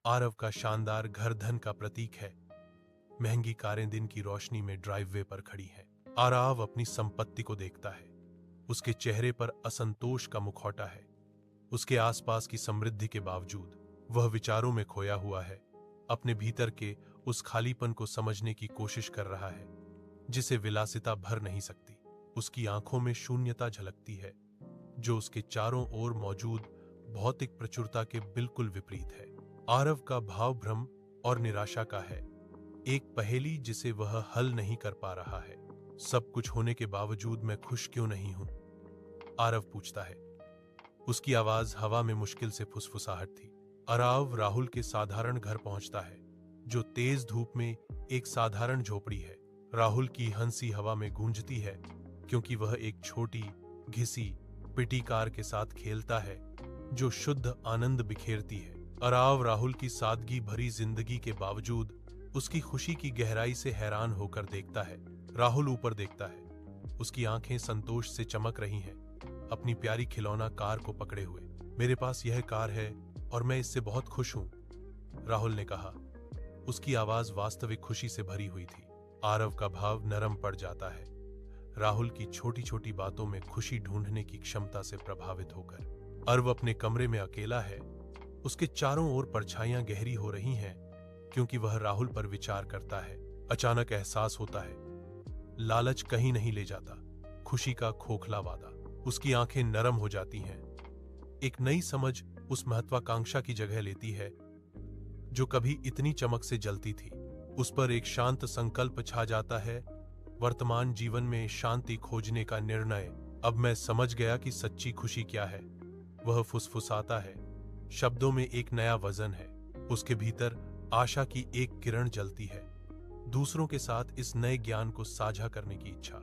आरव का शानदार घर धन का प्रतीक है। महंगी कारें दिन की रोशनी में ड्राइववे पर खड़ी हैं। आरव अपनी संपत्ति को देखता है। उसके चेहरे पर असंतोष का मुखौटा है। उसके आसपास की समृद्धि के बावजूद वह विचारों में खोया हुआ है। अपने भीतर के उस खालीपन को समझने की कोशिश कर रहा है जिसे विलासिता भर नहीं सकती। उसकी आंखों में शून्यता झलकती है जो उसके चारों ओर मौजूद भौतिक प्रचुरता के बिल्कुल विपरीत है। आरव का भाव भ्रम और निराशा का है, एक पहेली जिसे वह हल नहीं कर पा रहा है। सब कुछ होने के बावजूद मैं खुश क्यों नहीं हूं? आरव पूछता है। उसकी आवाज हवा में मुश्किल से फुसफुसाहट थी। आरव राहुल के साधारण घर पहुंचता है जो तेज धूप में एक साधारण झोपड़ी है। राहुल की हंसी हवा में गूंजती है क्योंकि वह एक छोटी घिसी पिटी कार के साथ खेलता है जो शुद्ध आनंद बिखेरती है। आरव राहुल की सादगी भरी जिंदगी के बावजूद उसकी खुशी की गहराई से हैरान होकर देखता है। राहुल ऊपर देखता है। उसकी आंखें संतोष से चमक रही हैं, अपनी प्यारी खिलौना कार को पकड़े हुए। मेरे पास यह कार है और मैं इससे बहुत खुश हूं, राहुल ने कहा। उसकी आवाज वास्तविक खुशी से भरी हुई थी। आरव का भाव नरम पड़ जाता है। राहुल की छोटी छोटी बातों में खुशी ढूंढने की क्षमता से प्रभावित होकर आरव अपने कमरे में अकेला है। उसके चारों ओर परछाइयां गहरी हो रही हैं क्योंकि वह राहुल पर विचार करता है। अचानक एहसास होता है, लालच कहीं नहीं ले जाता, खुशी का खोखला वादा। उसकी आंखें नरम हो जाती हैं। एक नई समझ उस महत्वाकांक्षा की जगह लेती है जो कभी इतनी चमक से जलती थी। उस पर एक शांत संकल्प छा जाता है, वर्तमान जीवन में शांति खोजने का निर्णय। अब मैं समझ गया कि सच्ची खुशी क्या है। वह फुसफुसाता है। शब्दों में एक नया वजन है। उसके भीतर आशा की एक किरण जलती है, दूसरों के साथ इस नए ज्ञान को साझा करने की इच्छा।